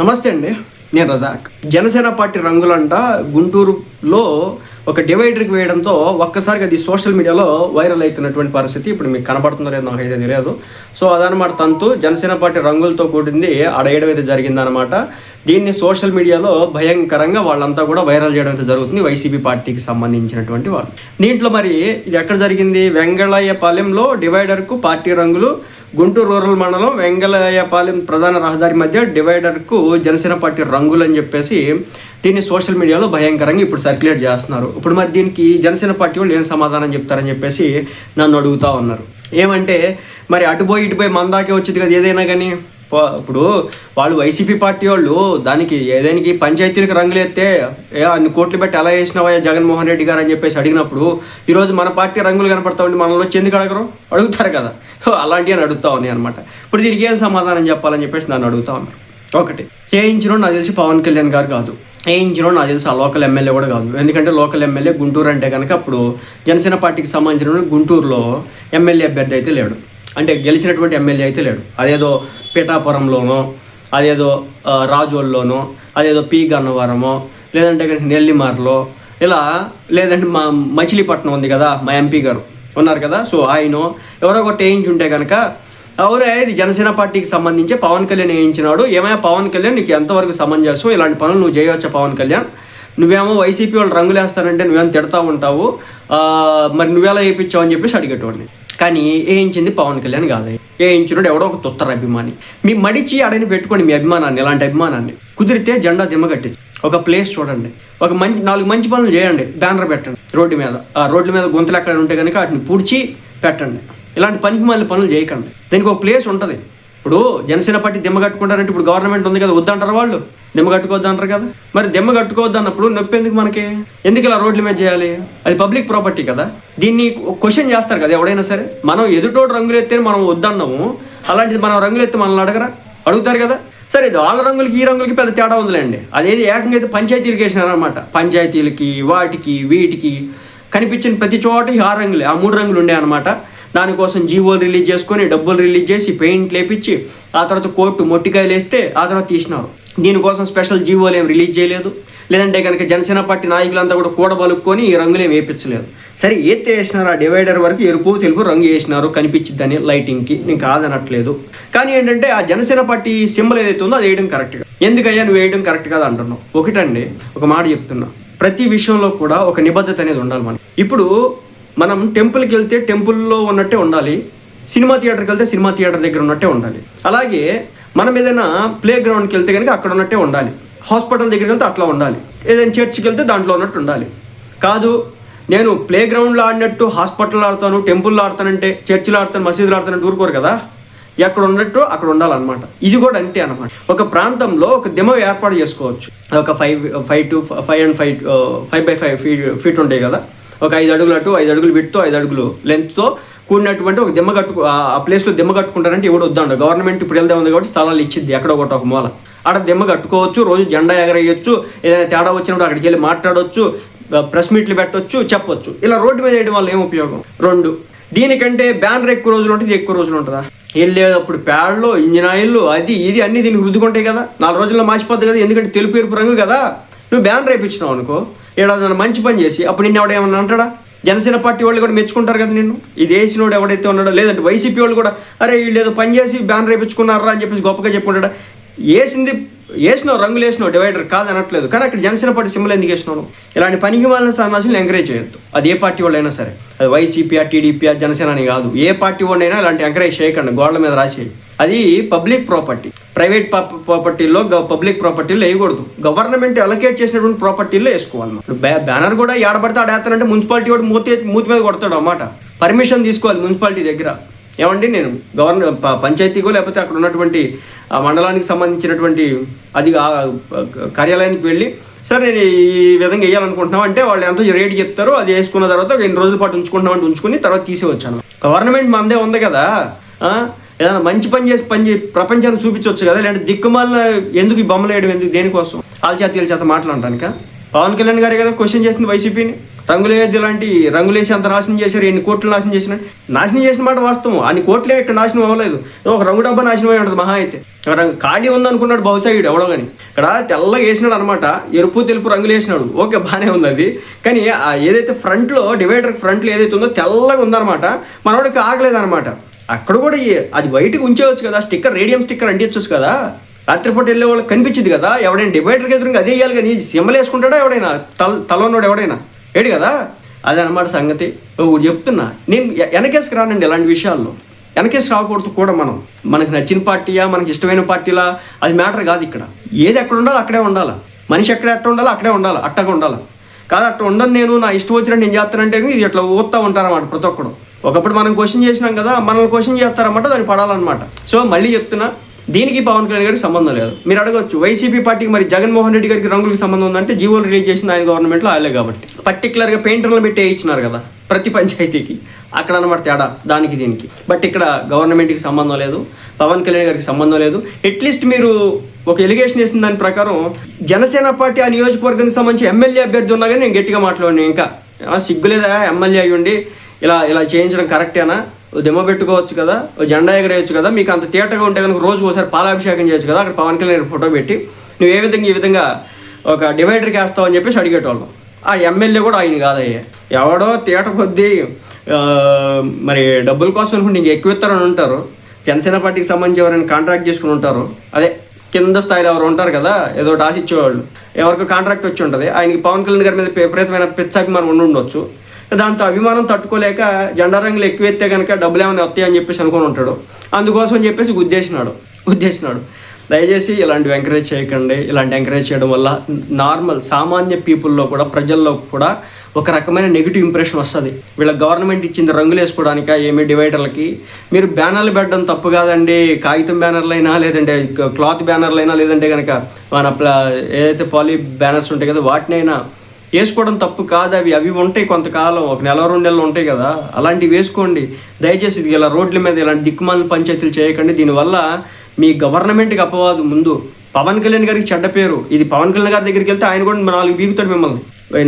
నమస్తే అండి, నేను రజాక్. జనసేన పార్టీ రంగులంట గుంటూరులో ఒక డివైడర్కి వేయడంతో ఒక్కసారిగా అది సోషల్ మీడియాలో వైరల్ అవుతున్నటువంటి పరిస్థితి ఇప్పుడు మీకు కనపడుతుందో లేదో నాకైతే తెలియదు. సో అదనమాట తంతు జనసేన పార్టీ రంగులతో కూడింది ఆడేయడం అయితే జరిగిందనమాట. దీన్ని సోషల్ మీడియాలో భయంకరంగా వాళ్ళంతా కూడా వైరల్ చేయడం అయితే జరుగుతుంది, వైసీపీ పార్టీకి సంబంధించినటువంటి వాళ్ళు. దీంట్లో మరి ఇది ఎక్కడ జరిగింది? వెంగళయ్యపాలెంలో డివైడర్కు పార్టీ రంగులు, గుంటూరు రూరల్ మండలం వెంగళయ్యపాలెం ప్రధాన రహదారి మధ్య డివైడర్కు జనసేన పార్టీ రంగులు అని చెప్పేసి దీన్ని సోషల్ మీడియాలో భయంకరంగా ఇప్పుడు సర్క్యులేట్ చేస్తున్నారు. ఇప్పుడు మరి దీనికి జనసేన పార్టీ వాళ్ళు ఏం సమాధానం చెప్తారని చెప్పేసి నన్ను అడుగుతూ ఉన్నారు. ఏమంటే మరి అటుపోయి ఇటుపోయి మందాకే వచ్చింది కదా ఏదైనా కానీ. ఇప్పుడు వాళ్ళు వైసీపీ పార్టీ వాళ్ళు దానికి ఏదైనా పంచాయతీలకు రంగులు ఎత్తే అన్ని కోట్లు పెట్టి ఎలా వేసినావా జగన్మోహన్ రెడ్డి గారు అని చెప్పేసి అడిగినప్పుడు ఈరోజు మన పార్టీ రంగులు కనపడతా ఉండి మనలో వచ్చి ఎందుకు అడగరు? అడుగుతారు కదా. అలాంటివి అని అడుగుతా ఉన్నాయి అనమాట. ఇప్పుడు దీనికి ఏం సమాధానం చెప్పాలని చెప్పేసి నన్ను అడుగుతా ఉన్నారు. ఒకటి, ఏ ఇంచునో నాకు తెలిసి పవన్ కళ్యాణ్ గారు కాదు, ఏ ఇంచునో నాకు తెలిసి ఆ లోకల్ ఎమ్మెల్యే కూడా కాదు. ఎందుకంటే లోకల్ ఎమ్మెల్యే గుంటూరు అంటే కనుక అప్పుడు జనసేన పార్టీకి సంబంధించిన గుంటూరులో ఎమ్మెల్యే అభ్యర్థి అయితే లేడు, అంటే గెలిచినటువంటి ఎమ్మెల్యే అయితే లేడు. అదేదో పిఠాపురంలోనో, అదేదో రాజోల్లోనో, అదేదో పి గన్నవరమో, లేదంటే నెల్లిమార్లో, ఇలా లేదంటే మా మచిలీపట్నం ఉంది కదా, మా ఎంపీ గారు ఉన్నారు కదా, సో ఆయన ఎవరో ఒకటి వేయించుంటే కనుక అవునే ఇది జనసేన పార్టీకి సంబంధించి పవన్ కళ్యాణ్ వేయించినాడు, ఏమైనా పవన్ కళ్యాణ్ నీకు ఎంతవరకు సమంజసం, ఇలాంటి పనులు నువ్వు చేయవచ్చా పవన్ కళ్యాణ్, నువ్వేమో వైసీపీ వాళ్ళు రంగులు వేస్తానంటే నువ్వేమో తిడతా ఉంటావు, మరి నువ్వెలా వేయించావు అని చెప్పేసి అడిగేటోడిని. కానీ వేయించింది పవన్ కళ్యాణ్ కాదు, వేయించినోడు ఎవడో ఒక తొత్తర అభిమాని. మీ మడిచి అడని పెట్టుకోండి మీ అభిమానాన్ని, ఇలాంటి అభిమానాన్ని. కుదిరితే జెండా దిమ్మగట్టించి ఒక ప్లేస్ చూడండి, ఒక నాలుగు మంచి పనులు చేయండి, బ్యానర్ పెట్టండి రోడ్డు మీద, ఆ రోడ్ల మీద గుంతలు ఎక్కడ ఉంటే కనుక వాటిని పూడ్చి పెట్టండి. ఇలాంటి పనికి మళ్ళీ పనులు చేయకండి. దీనికి ఒక ప్లేస్ ఉంటుంది. ఇప్పుడు జనసేన పార్టీ దిమ్మ కట్టుకుంటారంటే ఇప్పుడు గవర్నమెంట్ ఉంది కదా, వద్దంటారు వాళ్ళు, దిమ్మ కట్టుకోవద్దు అంటారు కదా. మరి దిమ్మ కట్టుకోవద్దు అన్నప్పుడు నొప్పి ఎందుకు మనకి? ఎందుకు ఇలా రోడ్ల మీద చేయాలి? అది పబ్లిక్ ప్రాపర్టీ కదా. దీన్ని క్వశ్చన్ చేస్తారు కదా ఎవడైనా సరే. మనం ఎదుటోడు రంగులు ఎత్తే మనం వద్దన్నాము, అలాంటిది మనం రంగులు ఎత్తే మనల్ని అడుగుతారు కదా. సరే ఇది వాళ్ళ రంగులకి ఈ రంగులకి పెద్ద తేడా ఉందిలేండి. అదేది ఏకంగా అయితే పంచాయతీలకు వేసినారనమాట. పంచాయతీలకి వాటికి వీటికి కనిపించిన ప్రతి చోట ఆ రంగులే, ఆ 3 రంగులు ఉండే అనమాట. దానికోసం జీవోలు రిలీజ్ చేసుకొని డబ్బులు రిలీజ్ చేసి పెయింట్ లేపించి ఆ తర్వాత కోర్టు మొట్టికాయలు వేస్తే ఆ తర్వాత తీసినారు. దీనికోసం స్పెషల్ జీవోలు ఏం రిలీజ్ చేయలేదు, లేదంటే కనుక జనసేన పార్టీ నాయకులంతా కూడా కూడబలుక్కొని ఈ రంగులు ఏమి వేయించలేదు. సరే ఎత్తే వేసినారు, ఆ డివైడర్ వరకు ఎరుపు తెలుపు రంగు వేసినారు, కనిపించిద్దని లైటింగ్కి, నేను కాదనట్లేదు. కానీ ఏంటంటే ఆ జనసేన పార్టీ సింబల్ ఏదైతే ఉందో అది వేయడం కరెక్ట్గా. ఎందుకయ్యా నువ్వు వేయడం కరెక్ట్ కాదు అంటున్నావు? ఒకటండి, ఒక మాట చెప్తున్నా, ప్రతి విషయంలో కూడా ఒక నిబద్ధత అనేది ఉండాలి మనకి. ఇప్పుడు మనం టెంపుల్కి వెళ్తే టెంపుల్లో ఉన్నట్టే ఉండాలి, సినిమా థియేటర్కి వెళ్తే సినిమా థియేటర్ దగ్గర ఉన్నట్టే ఉండాలి. అలాగే మనం ఏదైనా ప్లే గ్రౌండ్కి వెళ్తే కనుక అక్కడ ఉన్నట్టే ఉండాలి, హాస్పిటల్ దగ్గరికి వెళ్తే అట్లా ఉండాలి, ఏదైనా చర్చ్కి వెళ్తే దాంట్లో ఉన్నట్టు ఉండాలి. కాదు నేను ప్లే గ్రౌండ్లో ఆడినట్టు హాస్పిటల్లో ఆడతాను, టెంపుల్లో ఆడతానంటే, చర్చిలో ఆడతాను, మసీదులో ఆడతానంటే ఊరుకోరు కదా. ఎక్కడ ఉన్నట్టు అక్కడ ఉండాలన్నమాట. ఇది కూడా అంతే అనమాట. ఒక ప్రాంతంలో ఒక దిమ్మ ఏర్పాటు చేసుకోవచ్చు. ఒక 5x5 ఫీట్ ఉంటాయి కదా, ఒక 5 అడుగులు అటు 5 అడుగులు విడ్తో 5 అడుగులు లెంత్తో కూడినటువంటి ఒక దిమ్మ ఆ ప్లేస్లో దిమ్మ కట్టుకుంటారంటే ఎవడు వద్దండి. గవర్నమెంట్ ఇప్పుడు వెళ్తే ఉంది కాబట్టి స్థలాలు ఇచ్చింది ఎక్కడో ఒక మూల. ఆడ దిమ్మ కట్టుకోవచ్చు, రోజు జెండా ఎగరేయచ్చు, ఏదైనా తేడా వచ్చినప్పుడు అక్కడికి వెళ్ళి మాట్లాడవచ్చు, ప్రెస్ మీట్లు పెట్టవచ్చు, చెప్పొచ్చు. ఇలా రోడ్డు మీద వేయడం వల్ల ఏం ఉపయోగం? 2, దీనికంటే బ్యానర్ ఎక్కువ రోజులు ఉంటుంది, ఇది ఎక్కువ రోజులు ఉంటుందా? వెళ్ళేటప్పుడు ప్యాడ్లు, ఇంజిన్ ఆయిల్, అది ఇది అన్నీ దీనికి రుద్దుకుంటాయి కదా, 4 రోజుల్లో మాసిపోద్ది కదా. ఎందుకంటే తెలుపు ఎరుపు రంగు కదా. నువ్వు బ్యానర్ వేయించినావు అనుకో, ఏడాది మంచి పని చేసి అప్పుడు నిన్ను ఎవడేమన్నా అంటాడా? జనసేన పార్టీ వాళ్ళు కూడా మెచ్చుకుంటారు కదా నిన్ను. ఇది వేసినోడు ఎవడైతే ఉన్నాడో, లేదంటే వైసీపీ వాళ్ళు కూడా అరే వీళ్ళు ఏదో పని చేసి బ్యానర్ వేయించుకున్నారా అని చెప్పేసి గొప్పగా చెప్పుకుంటాడా? వేసినావు రంగులు వేసినావు, డివైడర్ కాదనట్లేదు, కానీ అక్కడ జనసేన పార్టీ సింబల్ ఎందుకు వేసినావు? ఇలాంటి పనికి వాళ్ళని సన్నాసులు ఎంకరేజ్ చేయొద్దు. అది ఏ పార్టీ వాళ్ళైనా సరే, అది వైసీపీ, టీడీపీ, జనసేన అని కాదు, ఏ పార్టీ వాళ్ళైనా ఇలాంటి ఎంకరేజ్ చేయకండి. గోడల మీద రాసేది అది పబ్లిక్ ప్రాపర్టీ. ప్రైవేట్ ప్రాపర్టీల్లో, పబ్లిక్ ప్రాపర్టీలో వేయకూడదు. గవర్నమెంట్ అలొకేట్ చేసినటువంటి ప్రాపర్టీల్లో వేసుకోవాలి. ఇప్పుడు బ్యానర్ కూడా ఏడబడితే ఆడేస్తానంటే మున్సిపాలిటీ వాడు మూతి మీద కొడతాడు అన్నమాట. పర్మిషన్ తీసుకోవాలి మున్సిపాలిటీ దగ్గర. ఏమండి నేను పంచాయతీకో లేకపోతే అక్కడ ఉన్నటువంటి ఆ మండలానికి సంబంధించినటువంటి అది కార్యాలయానికి వెళ్ళి సరే నేను ఈ విధంగా వేయాలనుకుంటున్నాం అంటే వాళ్ళు ఎంతో రేటు చెప్తారో అది వేసుకున్న తర్వాత 2 రోజుల పాటు ఉంచుకుంటామంటే ఉంచుకుని తర్వాత తీసేవచ్చాను. గవర్నమెంట్ మనదే ఉంది కదా, ఏదైనా మంచి పని చేసి ప్రపంచానికి చూపించవచ్చు కదా. లేదంటే దిక్కుమాలిన ఎందుకు ఈ బొమ్మలు వేయడం ఎందుకు, దేనికోసం? వాళ్ళ చేత మాట్లాడటానిక? పవన్ కళ్యాణ్ గారే కదా క్వశ్చన్ చేసింది వైసీపీని. రంగులేద్ది లాంటి రంగులేసి అంత నాశనం చేశారు, ఎన్ని కోట్లు నాశనం చేసిన మాట వాస్తవం. అన్ని కోట్లే ఇక్కడ నాశనం అవ్వలేదు, ఒక రంగు డబ్బా నాశనం అయి ఉంటుంది మహా అయితే. ఖాళీ ఉందనుకున్నాడు బహుశా వీడు ఎవడో కానీ. ఇక్కడ తెల్లగా వేసినాడు అనమాట, ఎరుపు తెలుపు రంగులు వేసినాడు, ఓకే బాగానే ఉంది అది. కానీ ఏదైతే ఫ్రంట్లో డివైడర్ ఫ్రంట్లో ఏదైతే ఉందో తెల్లగా ఉందన్నమాట, మనవాడికి ఆగలేదన్నమాట. అక్కడ కూడా అది వైట్కి ఉంచేవచ్చు కదా, స్టిక్కర్ రేడియం స్టిక్కర్ అంటించవచ్చు కదా, రాత్రిపూట వెళ్ళే వాళ్ళకి కనిపించింది కదా. ఎవడైనా డివైడర్కి ఎదురుగా అదే వేయాలి కానీ సింబల్ వేసుకుంటాడా ఎవడైనా, తలన్నోడు ఎవడైనా ఏడు కదా. అదనమాట సంగతి. చెప్తున్నా నేను వెనకేసుకు రానండి ఇలాంటి విషయాల్లో, వెనకేసి రాకూడదు కూడా. మనకు నచ్చిన పార్టీయా, మనకి ఇష్టమైన పార్టీలా, అది మ్యాటర్ కాదు. ఇక్కడ ఏది ఎక్కడ ఉండాలో అక్కడే ఉండాలి, మనిషి ఎట్ట ఉండాలో అక్కడే ఉండాలి, అట్టగా ఉండాలి. కాదు అట్లా ఉండను నేను, నా ఇష్టం వచ్చినట్టు నేను చేస్తానంటే ఇది ఇట్లా ఊపుతూ ఉంటారన్నమాట ప్రతి ఒక్కడు. ఒకప్పుడు మనం క్వశ్చన్ చేసినాం కదా, మనల్ని క్వశ్చన్ చేస్తారన్నమాట, దాన్ని పడాలన్నమాట. సో మళ్ళీ చెప్తున్నా, దీనికి పవన్ కళ్యాణ్ గారికి సంబంధం లేదు. మీరు అడగవచ్చు వైసీపీ పార్టీకి మరి జగన్మోహన్ రెడ్డి గారికి రంగులకి సంబంధం ఉందంటే జీవోలు రిలీజ్ చేసింది ఆయన గవర్నమెంట్లో ఆయలే కాబట్టి. పర్టికులర్గా పెయింటర్లు పెట్టి ఇచ్చినారు కదా ప్రతి పంచాయతీకి, అక్కడ అనమాట తేడా దానికి దీనికి. బట్ ఇక్కడ గవర్నమెంట్కి సంబంధం లేదు, పవన్ కళ్యాణ్ గారికి సంబంధం లేదు. అట్లీస్ట్ మీరు ఒక ఎలిగేషన్ వేసిన దాని ప్రకారం జనసేన పార్టీ ఆ నియోజకవర్గానికి సంబంధించి ఎమ్మెల్యే అభ్యర్థి ఉన్నా కానీ నేను గట్టిగా మాట్లాడినా, ఇంకా సిగ్గులేదా ఎమ్మెల్యే అయ్యుండి ఇలా చేయించడం కరెక్టేనా, దెమ్మ పెట్టుకోవచ్చు కదా, జెండా ఎగరేయచ్చు కదా, మీకు అంత థియేటర్గా ఉంటే కనుక రోజు ఒకసారి పాలాభిషేకం చేయొచ్చు కదా, అక్కడ పవన్ కళ్యాణ్ ఫోటో పెట్టి నువ్వు ఈ విధంగా ఒక డివైడర్కి వేస్తావు అని చెప్పేసి అడిగేటోళ్ళం. ఆ ఎమ్మెల్యే కూడా ఆయన కాదయ్యా, ఎవడో థియేటర్ కొద్దీ మరి డబ్బుల కోసం అనుకుంటే ఇంక ఎక్కువ ఇస్తారని ఉంటారు. జనసేన పార్టీకి సంబంధించి ఎవరైనా కాంట్రాక్ట్ చేసుకుని ఉంటారు, అదే కింద స్థాయిలో ఎవరు ఉంటారు కదా, ఏదో ఆశ ఇచ్చేవాళ్ళు, ఎవరికి కాంట్రాక్ట్ వచ్చి ఉంటుంది. ఆయనకి పవన్ కళ్యాణ్ గారి మీద విపరీతమైన పిచ్చాభిమానం ఉండొచ్చు. దాంతో అభిమానం తట్టుకోలేక జెండా రంగులు ఎక్కువ ఎత్తే కనుక డబ్బులు ఏమైనా వస్తాయి అని చెప్పేసి అనుకుని ఉంటాడు. అందుకోసం అని చెప్పేసి గుద్దేసినాడు. దయచేసి ఇలాంటివి ఎంకరేజ్ చేయకండి. ఇలాంటి ఎంకరేజ్ చేయడం వల్ల నార్మల్ సామాన్య పీపుల్లో కూడా, ప్రజల్లో కూడా ఒక రకమైన నెగిటివ్ ఇంప్రెషన్ వస్తుంది. వీళ్ళ గవర్నమెంట్ ఇచ్చింది రంగులు వేసుకోవడానిక ఏమి డివైడర్లకి. మీరు బ్యానర్లు పెట్టడం తప్పు కాదండి, కాగితం బ్యానర్లైనా లేదంటే క్లాత్ బ్యానర్లైనా లేదంటే కనుక మన ఏదైతే పాలీ బ్యానర్స్ ఉంటాయి కదా వాటినైనా వేసుకోవడం తప్పు కాదు. అవి ఉంటాయి కొంతకాలం, ఒక నెల 2 నెలలు ఉంటాయి కదా, అలాంటివి వేసుకోండి. దయచేసి ఇది ఇలా రోడ్ల మీద ఇలాంటి దిక్కుమాలిన పంచాయతీలు చేయకండి. దీనివల్ల మీ గవర్నమెంట్కి అపవాదు. ముందు పవన్ కళ్యాణ్ గారికి చెడ్డ పేరు. ఇది పవన్ కళ్యాణ్ గారి దగ్గరికి వెళ్తే ఆయన కూడా 4 బీగుతాడు మిమ్మల్ని.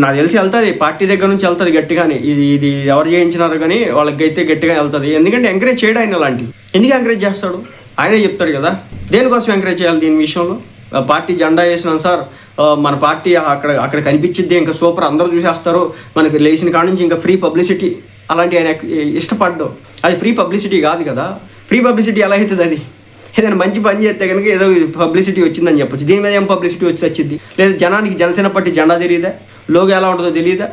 నాకు తెలిసి వెళ్తుంది, పార్టీ దగ్గర నుంచి వెళ్తుంది గట్టిగానే. ఇది ఎవరు చేయించినారు కానీ వాళ్ళకి అయితే గట్టిగా వెళ్తుంది. ఎందుకంటే ఎంకరేజ్ చేయడం ఆయన అలాంటివి. ఎందుకు ఎంకరేజ్ చేస్తాడు ఆయనే చెప్తాడు కదా. దేనికోసం ఎంకరేజ్ చేయాలి దీని విషయంలో? పార్టీ జెండా వేసినాం సార్, మన పార్టీ అక్కడ కనిపించిద్ది, ఇంకా సూపర్ అందరూ చూసేస్తారు, మనకి లేచిన కాడ నుంచి ఇంకా ఫ్రీ పబ్లిసిటీ, అలాంటి ఆయన ఇష్టపడ్డావు. అది ఫ్రీ పబ్లిసిటీ కాదు కదా. ఫ్రీ పబ్లిసిటీ ఎలా అవుతుంది? అది ఏదైనా మంచి పని చేస్తే కనుక ఏదో పబ్లిసిటీ వచ్చిందని చెప్పొచ్చు. దీని మీద ఏం పబ్లిసిటీ వచ్చింది? లేదా జనానికి జనసేన పార్టీ జెండా తెలియదా, లోగో ఎలా ఉంటుందో తెలియదా?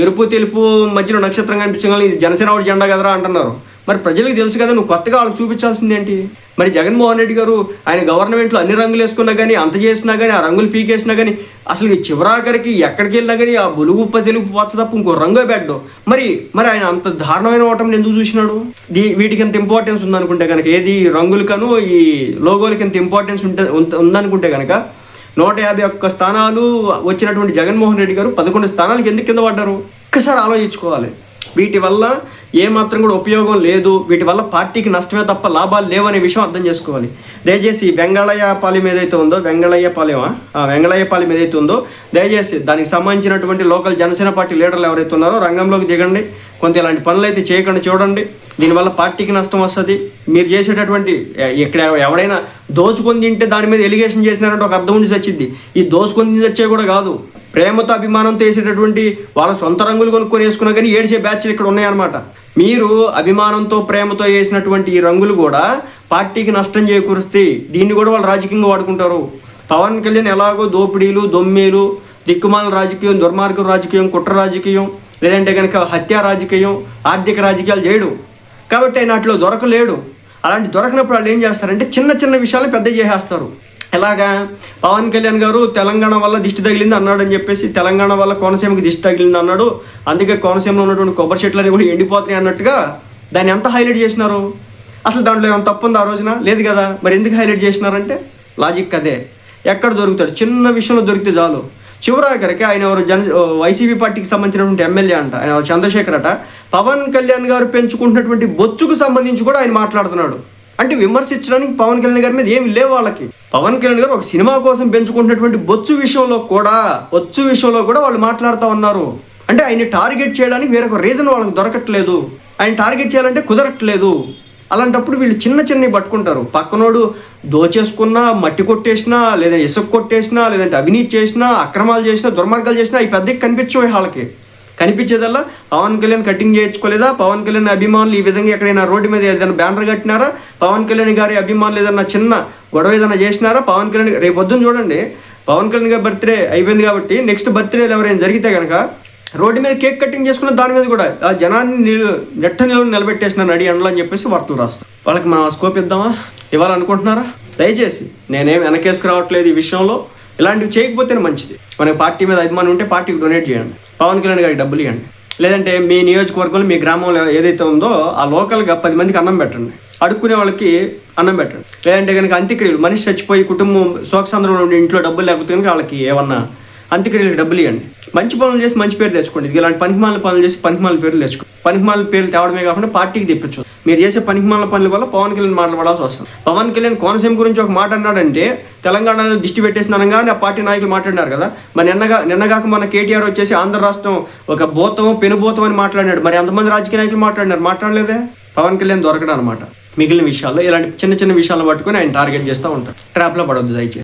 ఎరుపు తెలుపు మధ్యలో నక్షత్రం కనిపించగానే ఇది జనసేన వాడి జెండా కదరా అంటున్నారు. మరి ప్రజలకు తెలుసు కదా, నువ్వు కొత్తగా వాళ్ళకి చూపించాల్సింది ఏంటి? మరి జగన్మోహన్ రెడ్డి గారు ఆయన గవర్నమెంట్లో అన్ని రంగులు వేసుకున్నా కానీ, అంత చేసినా కానీ, ఆ రంగులు పీకేసినా కానీ, అసలు చివరాఖరికి ఎక్కడికి వెళ్ళినా కానీ ఆ బులుగు తెలుగు పచ్చ తప్ప ఇంకో రంగు పెట్టడం. మరి ఆయన అంత దారుణమైన ఓటమిని ఎందుకు చూసినాడు? వీటికి ఎంత ఇంపార్టెన్స్ ఉందనుకుంటే కనుక, ఏది రంగులకను ఈ లోగోలకి ఎంత ఇంపార్టెన్స్ ఉందనుకుంటే కనుక 151 స్థానాలు వచ్చినటువంటి జగన్మోహన్ రెడ్డి గారు 11 స్థానాలకు ఎందుకు కింద పడ్డారు? ఒక్కసారి ఆలోచించుకోవాలి. వీటి వల్ల ఏమాత్రం కూడా ఉపయోగం లేదు, వీటి వల్ల పార్టీకి నష్టమే తప్ప లాభాలు లేవనే విషయం అర్థం చేసుకోవాలి. దయచేసి వెంగళయ్యపాలెం ఏదైతే ఉందో, వెంగళయ్యపాలెం ఏదైతే ఉందో, దయచేసి దానికి సంబంధించినటువంటి లోకల్ జనసేన పార్టీ లీడర్లు ఎవరైతే ఉన్నారో రంగంలోకి దిగండి. కొంత ఇలాంటి పనులు అయితే చేయకుండా చూడండి. దీనివల్ల పార్టీకి నష్టం వస్తుంది. మీరు చేసేటటువంటి ఇక్కడ ఎవడైనా దోచుకొని తింటే దాని మీద ఎలిగేషన్ చేసినారంటే ఒక అర్థం ఉండి వచ్చింది. ఈ దోచుకొని వచ్చే కూడా కాదు, ప్రేమతో అభిమానంతో వేసేటటువంటి వాళ్ళ సొంత రంగులు కొనుక్కొని వేసుకున్నా కానీ ఏడ్చే బ్యాచ్లు ఇక్కడ ఉన్నాయన్నమాట. మీరు అభిమానంతో ప్రేమతో వేసినటువంటి ఈ రంగులు కూడా పార్టీకి నష్టం చేకూరుస్తాయి. దీన్ని కూడా వాళ్ళు రాజకీయంగా వాడుకుంటారు. పవన్ కళ్యాణ్ ఎలాగో దోపిడీలు, దొమ్మేలు, దిక్కుమాల రాజకీయం, దుర్మార్గం రాజకీయం, కుట్ర రాజకీయం, లేదంటే కనుక హత్య రాజకీయం, ఆర్థిక రాజకీయాలు చేయడు కాబట్టి ఆయన అట్లా దొరకలేడు. అలాంటి దొరకనప్పుడు వాళ్ళు ఏం చేస్తారంటే చిన్న చిన్న విషయాలు పెద్ద చేసేస్తారు. ఎలాగా పవన్ కళ్యాణ్ గారు తెలంగాణ వల్ల దిష్టి తగిలింది అన్నాడని చెప్పేసి, తెలంగాణ వల్ల కోనసీమకి దిష్టి తగిలింది అన్నాడు, అందుకే కోనసీమలో ఉన్నటువంటి కొబ్బరి చెట్లని కూడా ఎండిపోతున్నాయి అన్నట్టుగా దాన్ని ఎంత హైలైట్ చేసినారు? అసలు దాంట్లో ఏమైనా తప్పు ఉంది ఆ రోజున? లేదు కదా. మరి ఎందుకు హైలైట్ చేసినారంటే లాజిక్ అదే. ఎక్కడ దొరుకుతాడు? చిన్న విషయంలో దొరికితే చాలు. చివరాఖరికి ఆయన ఎవరు వైసీపీ పార్టీకి సంబంధించినటువంటి ఎమ్మెల్యే అంట, ఆయన చంద్రశేఖర్ అట, పవన్ కళ్యాణ్ గారు పెంచుకుంటున్నటువంటి బొచ్చుకు సంబంధించి కూడా ఆయన మాట్లాడుతున్నాడు. అంటే విమర్శించడానికి పవన్ కళ్యాణ్ గారి మీద ఏమి లేవు వాళ్ళకి. పవన్ కళ్యాణ్ గారు ఒక సినిమా కోసం పెంచుకుంటున్నటువంటి బొచ్చు విషయంలో కూడా వాళ్ళు మాట్లాడుతూ ఉన్నారు. అంటే ఆయన్ని టార్గెట్ చేయడానికి వేరొక రీజన్ వాళ్ళకి దొరకట్లేదు, ఆయన టార్గెట్ చేయాలంటే కుదరట్లేదు. అలాంటప్పుడు వీళ్ళు చిన్న చిన్నవి పట్టుకుంటారు. పక్కనోడు దోచేసుకున్నా, మట్టి కొట్టేసినా, లేదా ఇసుక కొట్టేసినా, లేదంటే అవినీతి చేసినా, అక్రమాలు చేసినా, దుర్మార్గాలు చేసినా అవి పెద్దకి కనిపించవు. వాళ్ళకి కనిపించేదల్లా పవన్ కళ్యాణ్ కటింగ్ చేయించుకోలేదా, పవన్ కళ్యాణ్ అభిమానులు ఈ విధంగా ఎక్కడైనా రోడ్డు మీద ఏదైనా బ్యానర్ కట్టినారా, పవన్ కళ్యాణ్ గారి అభిమానులు ఏదైనా చిన్న గొడవ ఏదైనా చేసినారా, పవన్ కళ్యాణ్ రేపు పొద్దున్న చూడండి, పవన్ కళ్యాణ్ గారి బర్త్డే అయిపోయింది కాబట్టి నెక్స్ట్ బర్త్డేలు ఎవరైనా జరిగితే కనుక రోడ్డు మీద కేక్ కటింగ్ చేసుకున్న దాని మీద కూడా ఆ జనాన్ని నిలబెట్టేసిన నడి ఎండలు అని చెప్పేసి వార్తలు రాస్తారు. వాళ్ళకి మనం స్కోప్ ఇద్దామా, ఇవ్వాలనుకుంటున్నారా? దయచేసి నేనేం వెనకేసుకు రావట్లేదు ఈ విషయంలో. ఇలాంటివి చేయకపోతేనే మంచిది. మనకి పార్టీ మీద అభిమానం ఉంటే పార్టీకి డొనేట్ చేయండి, పవన్ కళ్యాణ్ గారికి డబ్బులు ఇవ్వండి, లేదంటే మీ నియోజకవర్గంలో మీ గ్రామంలో ఏదైతే ఉందో ఆ లోకల్గా 10 మందికి అన్నం పెట్టండి, అడుక్కునే వాళ్ళకి అన్నం పెట్టండి. లేదంటే కనుక అంత్యక్రియలు, మనిషి చచ్చిపోయి కుటుంబం శోకసంద్రంలో ఉండి ఇంట్లో డబ్బులు లేకపోతే కనుక వాళ్ళకి ఏమన్నా అంత్యక్రియలకు డబ్బులు ఇవ్వండి. మంచి పనులు చేసి మంచి పేరు తెచ్చుకోండి. ఇలాంటి పనికిమాల పనులు చేసి పనికిమాల పేర్లు తెచ్చుకోండి. పనికిమాల పేర్లు తేవడమే కాకుండా పార్టీకి తెప్పించు. మీరు చేసే పనికిమాల పనుల వల్ల పవన్ కళ్యాణ్ మాట్లాడాల్సి వస్తుంది. పవన్ కళ్యాణ్ కోనసీమ గురించి ఒక మాట అన్నాడంటే తెలంగాణలో దిష్టి పెట్టేసిన అనగానే ఆ పార్టీ నాయకులు మాట్లాడినారు కదా. మరి నిన్నగాక మన కేటీఆర్ వచ్చేసి ఆంధ్ర రాష్ట్రం ఒక భూతం పెనుభూతం అని మాట్లాడినాడు. మరి ఎంతమంది రాజకీయ నాయకులు మాట్లాడలేదే? పవన్ కళ్యాణ్ దొరకడం అనమాట. మిగిలిన విషయాల్లో ఇలాంటి చిన్న చిన్న విషయాలను పట్టుకొని ఆయన టార్గెట్ చేస్తూ ఉంటారు. ట్రాప్లో పడవద్దు దయచేసి.